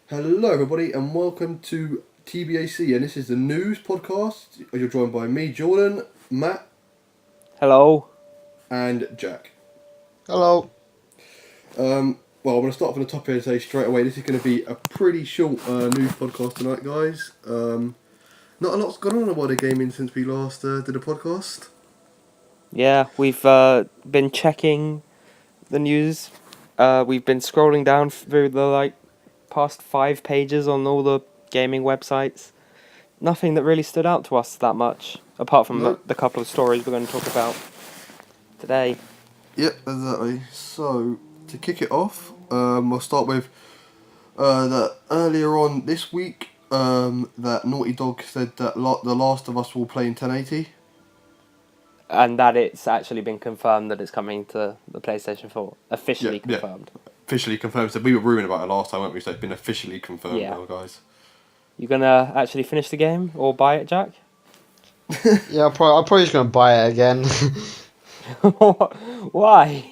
Hello, everybody, and welcome to TBAC, and this is the news podcast. You're joined by me, Jordan, Matt, Hello. and Jack. Hello. Well, I'm going to start from the top here and say straight away, this is going to be a pretty short news podcast tonight, guys. Not a lot's gone on about the gaming since we last did a podcast. Yeah, we've been checking the news. We've been scrolling down through the past 5 pages on all the gaming websites. Nothing that really stood out to us that much, apart from No. the couple of stories we're going to talk about today. Yep, exactly. So, to kick it off, we'll start with that earlier on this week, that Naughty Dog said that The Last of Us will play in 1080. And that it's actually been confirmed that it's coming to the PlayStation 4. Officially Yeah. confirmed. Officially confirmed. So we were rumoring about it last time, weren't we? So it's been officially confirmed Yeah. now, guys. You gonna actually finish the game or buy it, Jack? Yeah, I'm probably just gonna buy it again. Why?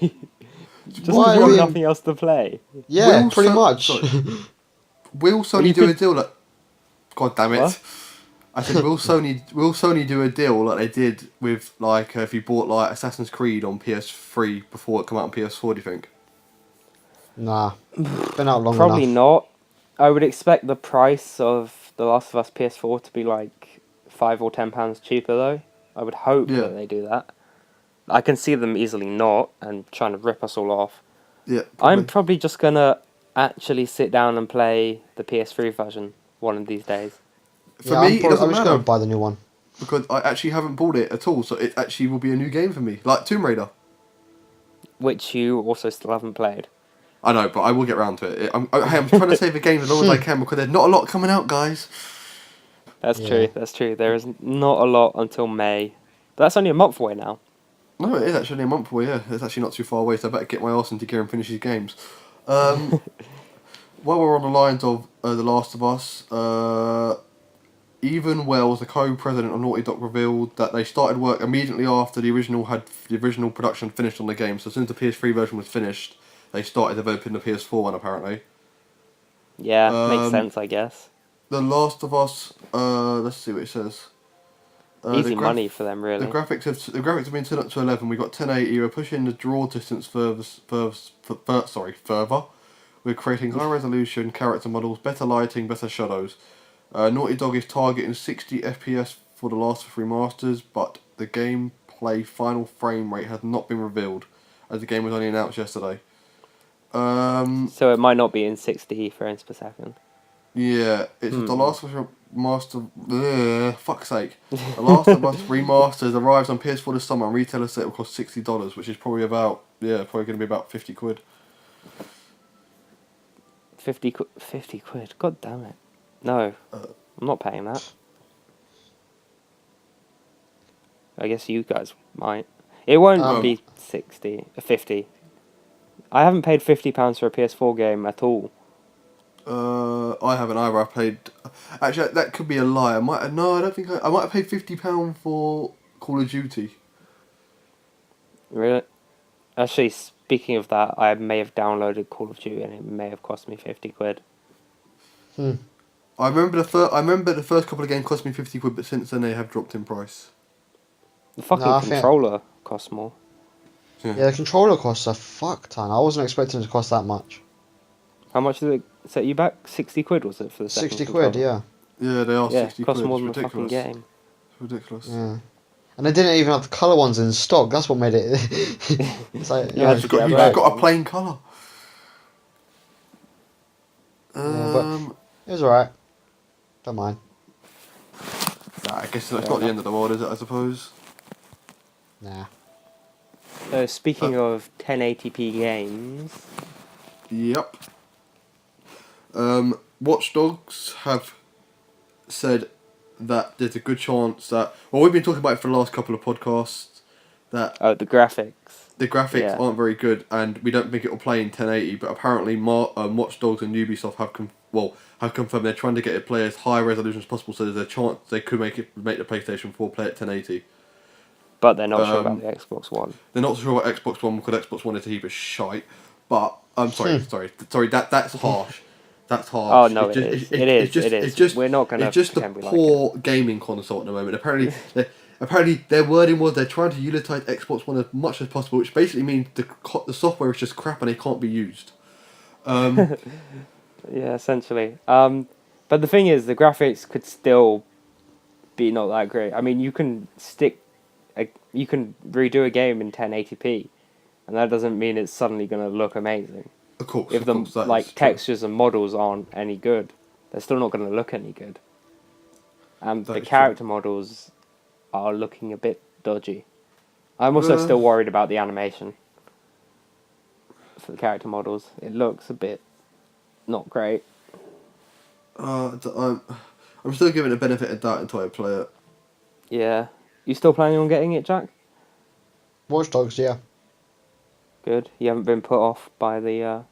Just Why? because you I got mean- nothing else to play. Yeah, Will pretty Son- much. sorry. Will you Sony do a could- deal like? God damn it! What? I said, will Sony do a deal like they did with if you bought like Assassin's Creed on PS3 before it come out on PS4? Do you think? Nah, been out long Probably enough. not. I would expect the price of The Last of Us PS4 to be like £5 or £10 cheaper though. I would hope Yeah. that they do that. I can see them easily not and trying to rip us all off. Yeah. I'm probably just gonna actually sit down and play the PS3 version one of these days. For Yeah, me, it doesn't I'm just matter gonna buy the new one. because I actually haven't bought it at all. So it actually will be a new game for me, like Tomb Raider. Which you also still haven't played. I know, but I will get round to it. I'm trying to save the game as long as I can because there's not a lot coming out, guys. That's Yeah. true. There is not a lot until May. But that's only a month away now. No, it is actually a month away, yeah. It's actually not too far away, so I better get my arse into gear and finish these games. While we're on the lines of The Last of Us, Evan Wells, the co-president of Naughty Dog, revealed that they started work immediately after the original production finished on the game. So as soon as the PS3 version was finished, they started developing the PS4 one, apparently. Yeah, makes Um, sense, I guess. The Last of Us, let's see what it says. Easy money for them, really. The graphics have been turned up to 11. We got 1080. We're pushing the draw distance further. We're creating high resolution character models, better lighting, better shadows. Naughty Dog is targeting 60 FPS for the last 3 remasters, but the gameplay final frame rate has not been revealed, as the game was only announced yesterday. So it might not be in 60 frames per second. Yeah, it's The Last of Us Remastered. Fuck's sake. The Last of Us Remastered arrives on PS4 this summer, and retailers say it will cost $60, which is probably going to be about 50 quid. 50 quid. God damn it. No, I'm not paying that. I guess you guys might. It won't be 50. I haven't paid £50 for a PS4 game at all. I haven't either. I paid. Actually, that could be a lie. I don't think I might have paid £50 for Call of Duty. Really? Actually, speaking of that, I may have downloaded Call of Duty and it may have cost me 50 quid. I remember the first couple of games cost me 50 quid, but since then they have dropped in price. The fucking I think- controller costs more. Yeah, the controller costs a fuck ton. I wasn't expecting it to cost that much. How much did it set you back? 60 quid was it for the second 60 quid, controller? yeah. Yeah, they are Yeah, 60 costs quid. more than It's the fucking ridiculous. game. It's ridiculous. Yeah. And they didn't even have the colour ones in stock. That's what made it. It's like, Yeah, You've got, Yeah, you've right. got a plain colour. but- it was alright. Don't mind. I guess it's not the end of the world, is it? I suppose. Nah. So speaking of 1080p games, Yep. Watch Dogs have said that there's a good chance that... Well, we've been talking about it for the last couple of podcasts, that the graphics. the graphics Yeah. aren't very good and we don't think it will play in 1080, but apparently Watch Dogs and Ubisoft have confirmed they're trying to get it play as high resolution as possible, so there's a chance they could make the PlayStation 4 play at 1080. But they're not sure about the Xbox One. They're not sure about Xbox One because Xbox One is a heap of shite. But I'm sorry, that's harsh. That's Oh harsh. no, It's it just, is. it, It it's is. just, It it's is. just, We're not gonna it's just a pretend we like it. poor gaming console at the moment. Apparently their wording was they're trying to utilize Xbox One as much as possible, which basically means the software is just crap and it can't be used. Yeah, essentially. But the thing is, the graphics could still be not that great. I mean, you can redo a game in 1080p, and that doesn't mean it's suddenly going to look amazing. If Of the course, that is like true. textures and models aren't any good, they're still not going to look any good. And That the is true. character models are looking a bit dodgy. I'm also Uh, still worried about the animation for the character models. It looks a bit not great. I'm still giving it a benefit of doubt until I play it. Yeah. You still planning on getting it, Jack? Watch Dogs, yeah. Good. You haven't been put off by the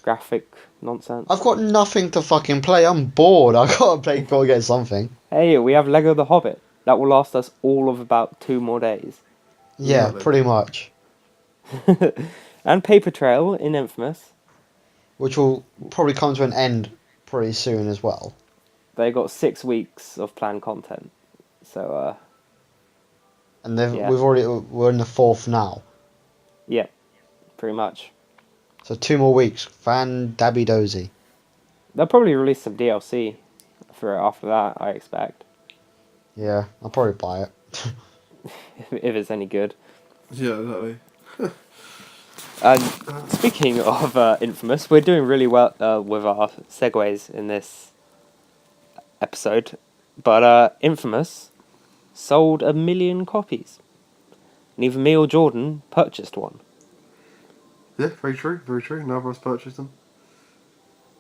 graphic nonsense. I've got nothing to fucking play. I'm bored. I gotta get something. Hey, we have Lego The Hobbit. That will last us all of about 2 more days. Yeah, Exactly. pretty much. And Paper Trail in Infamous. Which will probably come to an end pretty soon as well. They got 6 weeks of planned content. So, And Yeah. we're in the 4th now. yeah, pretty much. So 2 more weeks. Fan dabby dozy. They'll probably release some DLC for it after that, I expect. Yeah, I'll probably buy it. If it's any good. Yeah, exactly. And speaking of Infamous, we're doing really well with our segues in this episode. But Infamous sold 1 million copies. Neither me or Jordan purchased one. Yeah, very true, very true. Neither of us purchased them.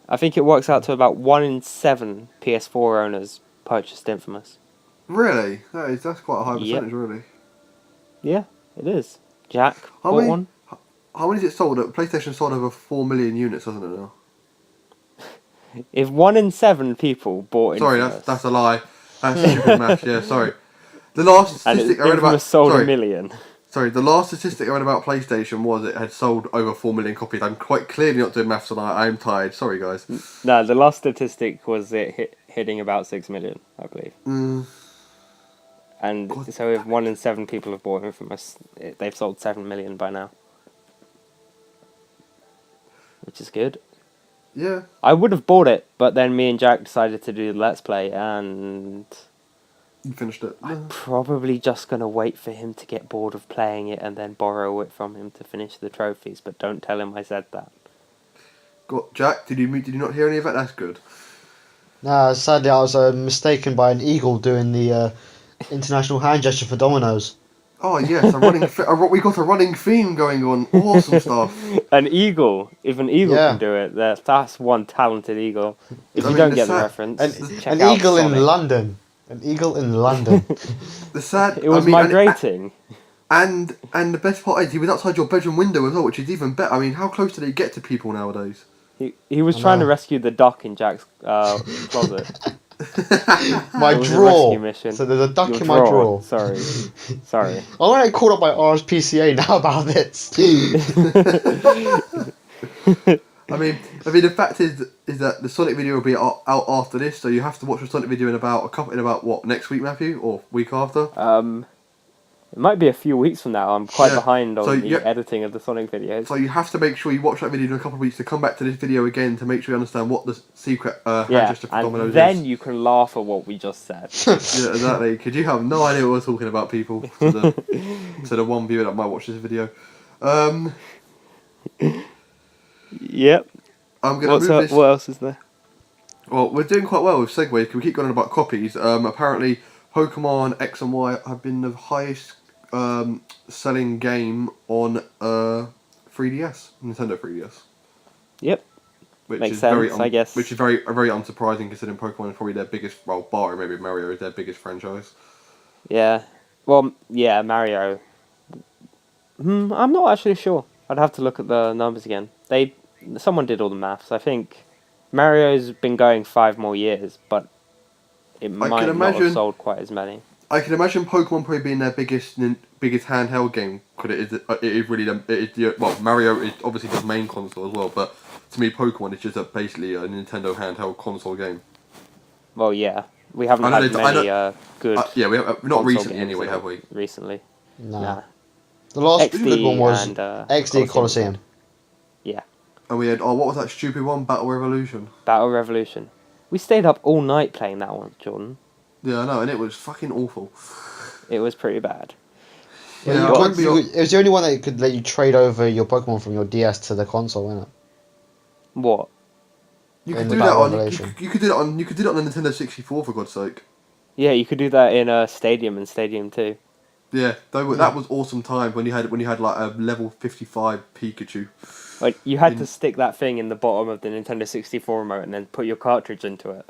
I think it works out to about 1 in 7 PS4 owners purchased Infamous. Really? That's quite a high Yep. percentage, really. Yeah, it is. Jack How bought many? one. How many is it sold? PlayStation sold over 4 million units, hasn't it now? If 1 in 7 people bought Sorry, Infamous, that's a lie. That's stupid math. Yeah, sorry. The last and statistic I read Infamous about. sold Sorry, 1 million. sorry. The last statistic I read about PlayStation was it had sold over 4 million copies. I'm quite clearly not doing maths tonight. I'm tired. Sorry, guys. No, the last statistic was it hitting about 6 million, I believe. And God so if 1 in 7 people have bought Infamous, they've sold 7 million by now. Which is good. Yeah. I would have bought it, but then me and Jack decided to do the Let's Play, and You finished it. I'm probably just going to wait for him to get bored of playing it and then borrow it from him to finish the trophies, but don't tell him I said that. Jack, did you not hear any of that? That's good. Nah, sadly I was mistaken by an eagle doing the international hand gesture for Domino's. Oh yes, we got a running theme going on. Awesome stuff. An eagle. If an eagle Yeah. can do it, that's one talented eagle. If I you mean, don't the get the sad- reference, check An out eagle Sonic. in London. An eagle in London. The sad. It was migrating. And the best part is he was outside your bedroom window as well, which is even better. I mean, how close do they get to people nowadays? He was I trying to know. rescue the duck in Jack's closet. My It was a drawer. rescue mission. So there's a duck Your in my drawer. Sorry. Sorry. I'm gonna get called up by RSPCA now about this. I mean, the fact is that the Sonic video will be out after this, so you have to watch the Sonic video in about what, next week, Matthew, or week after. It might be a few weeks from now. I'm quite Yeah. behind on So the you- editing of the Sonic videos. So you have to make sure you watch that video in a couple of weeks to come back to this video again to make sure you understand what the secret hand Yeah, gesture for and Domino's then is. you can laugh at what we just said. Yeah, exactly. Because you have no idea what we're talking about, people. To the one viewer that might watch this video. Yep. I'm gonna What's move up? this. What else is there? Well, we're doing quite well with segues because we keep going on about copies. Apparently, Pokemon X and Y have been the highest selling game on 3DS, Nintendo 3DS. Yep. Which Makes is sense, very I guess. Which is very unsurprising considering Pokemon is probably their biggest, well, barring maybe Mario, is their biggest franchise. Yeah. Well, yeah, Mario. I'm not actually sure. I'd have to look at the numbers again. Someone did all the maths. I think Mario's been going 5 more years, but it might not have imagine- sold quite as many. I can imagine Pokemon probably being their biggest handheld game because it is really well, Mario is obviously the main console as well, but to me, Pokemon is just basically a Nintendo handheld console game. Well, yeah, we haven't I know had they- I many know- good. Yeah, we have, not console recently games anyway, in have we? Recently, Nah. The last XD good one was and XD Coliseum. Yeah, And we had what was that stupid one? Battle Revolution. Battle Revolution. We stayed up all night playing that one, Jordan. Yeah, I know, and it was fucking awful. It was pretty bad. Well, Yeah, you I could, remember it was the only one that could let you trade over your Pokemon from your DS to the console, wasn't it? What? you in could the do that Battle on Revelation. you could do that on you could do that on the Nintendo 64 for God's sake. Yeah, you could do that in Stadium and Stadium 2. Yeah, that was awesome time when you had like a level 55 Pikachu. Like, you had In- to stick that thing in the bottom of the Nintendo 64 remote and then put your cartridge into it.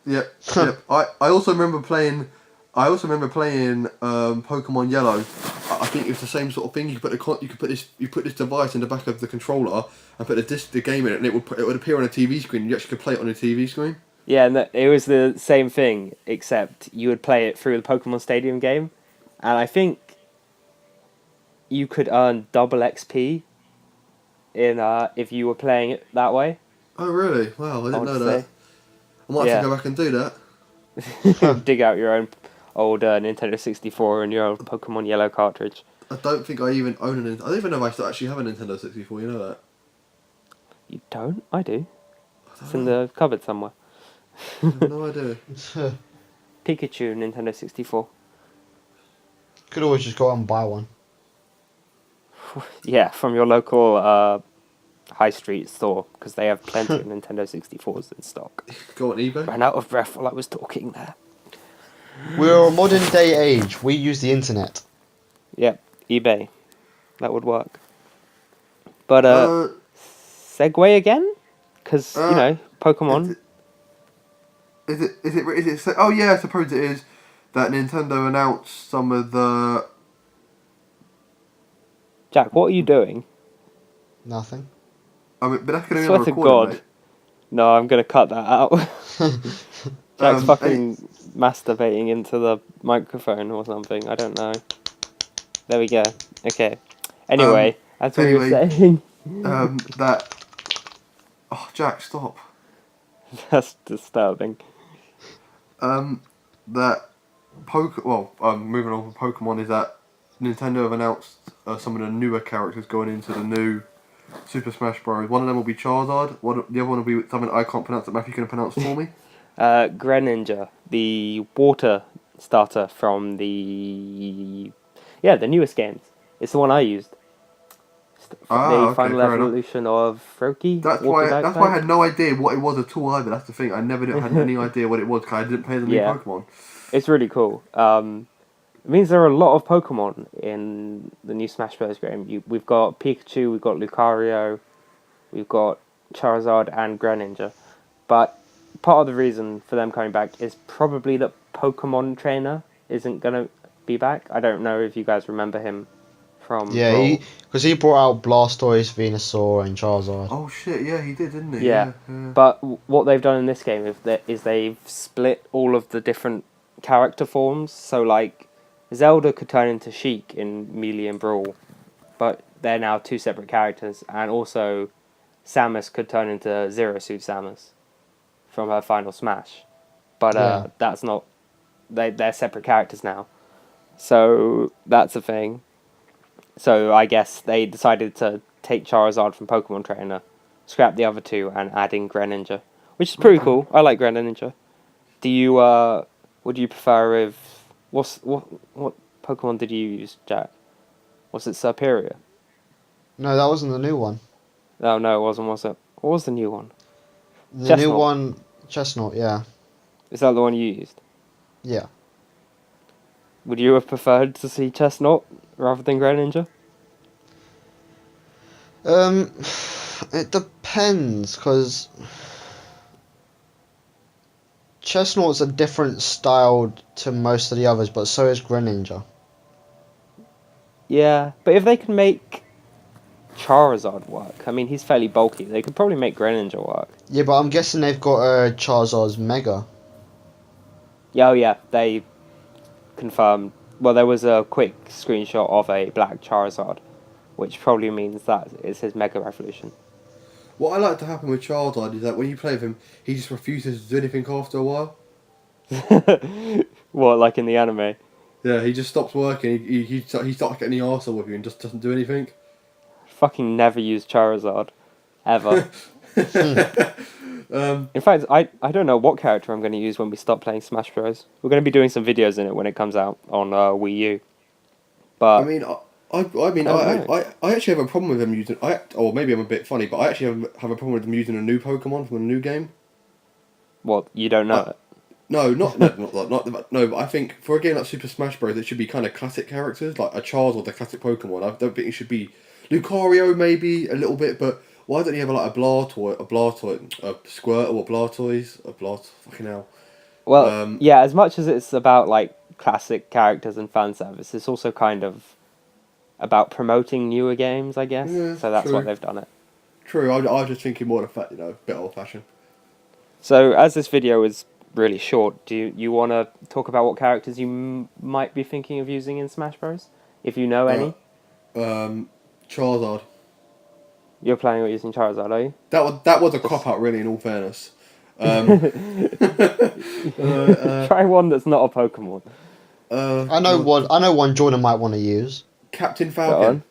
Yep, yep. I also remember playing. Pokemon Yellow. I think it was the same sort of thing. You put this device in the back of the controller and put the game in it, and it would appear on a TV screen. You actually could play it on a TV screen. Yeah, and it was the same thing, except you would play it through the Pokemon Stadium game, and I think you could earn double XP in if you were playing it that way. Oh really? Wow, I didn't know that. I might have to go back and do that. Dig out your own old Nintendo 64 and your old Pokemon Yellow cartridge. I don't think I even own I don't even know if I still actually have a Nintendo 64. You know that? You don't? I do. It's in the cupboard somewhere. I have no idea. Pikachu Nintendo 64. Could always just go out and buy one. Yeah, from your local high street store, because they have plenty of Nintendo 64s in stock. Go on eBay. Ran out of breath while I was talking there. We're a modern day age. We use the internet. Yep, eBay. That would work. But segue again? Because, Pokemon. Is it? Oh yeah, I suppose it is. That Nintendo announced some of the. Jack, what are you doing? Nothing. I mean, but that's going to be Swear on to recording, God. mate. No, I'm going to cut that out. Jack's fucking masturbating into the microphone or something. I don't know. There we go. Okay. Anyway, as we were saying. That. Oh, Jack, stop. That's disturbing. That moving on from Pokemon is that Nintendo have announced some of the newer characters going into the new Super Smash Bros. One of them will be Charizard. The other one will be something I can't pronounce that Matthew can pronounce for me. Greninja, the water starter from the newest games. It's the one I used. The final evolution of Froakie. That's why I had no idea what it was at all either. That's the thing. I never had any idea what it was because I didn't play the new Pokemon. It's really cool. It means there are a lot of Pokemon in the new Smash Bros. Game. We've got Pikachu, we've got Lucario, we've got Charizard and Greninja. But part of the reason for them coming back is probably that Pokemon Trainer isn't going to be back. I don't know if you guys remember him from Yeah, because he brought out Blastoise, Venusaur, and Charizard. Oh shit, yeah, he did, didn't he? Yeah. But what they've done in this game is they've split all of the different character forms. So, like, Zelda could turn into Sheik in Melee and Brawl, but they're now two separate characters. And also, Samus could turn into Zero Suit Samus from her final Smash. But that's not... They're separate characters now. So, that's a thing. So, I guess they decided to take Charizard from Pokemon Trainer, scrap the other two, and add in Greninja. Which is pretty cool. I like Greninja. Do you, would you prefer if... What Pokemon did you use, Jack? Was it Serperior? No, that wasn't the new one. No, it wasn't, was it? What was the new one? The new one, Chestnut, yeah. Is that the one you used? Yeah. Would you have preferred to see Chestnut rather than Greninja? It depends, because Chestnut's a different style to most of the others, but so is Greninja. Yeah, but if they can make Charizard work, I mean, he's fairly bulky, they could probably make Greninja work. Yeah, but I'm guessing they've got Charizard's Mega. Yeah, oh yeah, they confirmed. Well, there was a quick screenshot of a black Charizard, which probably means that it's his Mega Evolution. What I like to happen with Charizard is that when you play with him, he just refuses to do anything after a while. What, like in the anime? Yeah, he just stops working. He starts getting the arsehole with you and just doesn't do anything. Fucking never use Charizard. Ever. Um, In fact, I don't know what character I'm going to use when we stop playing Smash Bros. We're going to be doing some videos in it when it comes out on Wii U. But I mean, I mean, I don't know. I actually have a problem with him using. Or maybe I'm a bit funny, but I actually have a problem with him using a new Pokemon from a new game. What, you don't know I- it? No, no. But I think for a game like Super Smash Bros, it should be kind of classic characters like a Charizard, the classic Pokemon. I don't think it should be Lucario, maybe a little bit, but why don't you have like a Squirtle, a Blastoise, fucking hell. Well, yeah, as much as it's about like classic characters and fan service, it's also kind of about promoting newer games, I guess. Yeah, So that's true. why they've done it. True, I was just thinking more of the fact, a bit old fashioned. So as this video is really short, do you want to talk about what characters you might be thinking of using in Smash Bros? If you know any? Charizard. You're planning on using Charizard, are you? That was a cop out, really. In all fairness, Try one that's not a Pokemon. I know one Jordan might want to use. Captain Go Falcon. on.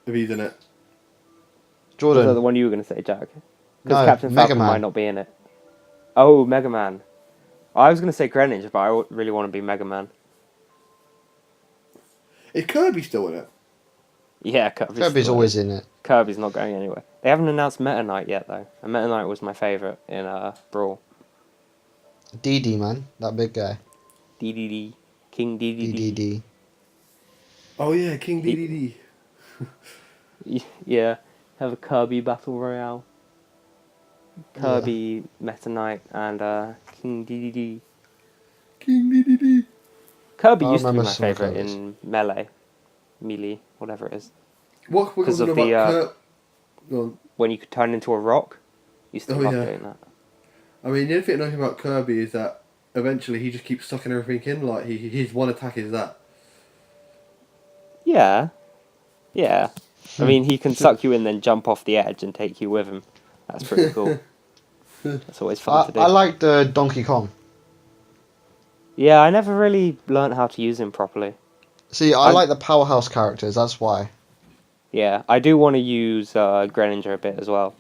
If he's in it. Was that Jordan. the one you were going to say, Jack? Because No, Captain Mega Falcon Man. might not be in it. Oh, Mega Man. I was going to say Greninja, but I really want to be Mega Man. Is Kirby still in it? Yeah, Kirby's Kirby's still always in it. Kirby's not going anywhere. They haven't announced Meta Knight yet, though. And Meta Knight was my favourite in Brawl. DD, man. That big guy. DDD. King DDD. DDD. Oh yeah, King DDD. Yeah, have a Kirby Battle Royale. Kirby, Meta Knight, and King DDD. King DDD. Kirby I used to be remember my some favourite Kirbys. in Melee, whatever it is. What we're 'Cause talking of about? the, Go on. When you could turn into a rock, used to Oh, love yeah. doing that. I mean, the only thing I know about Kirby is that eventually he just keeps sucking everything in. Like his one attack is that. Yeah. Yeah. I mean, he can suck you in, then jump off the edge and take you with him. That's pretty cool. That's always fun to do. I like the Donkey Kong. Yeah, I never really learnt how to use him properly. See, I like the powerhouse characters. That's why. Yeah, I do want to use Greninja a bit as well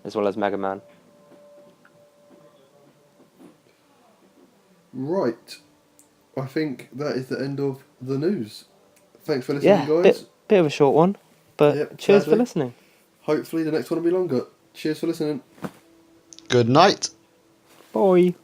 as Mega Man. Right. I think that is the end of the news. Thanks for listening, Yeah, guys. bit of a short one, but Yep, cheers for sadly. listening. Hopefully the next one will be longer. Cheers for listening. Good night. Bye.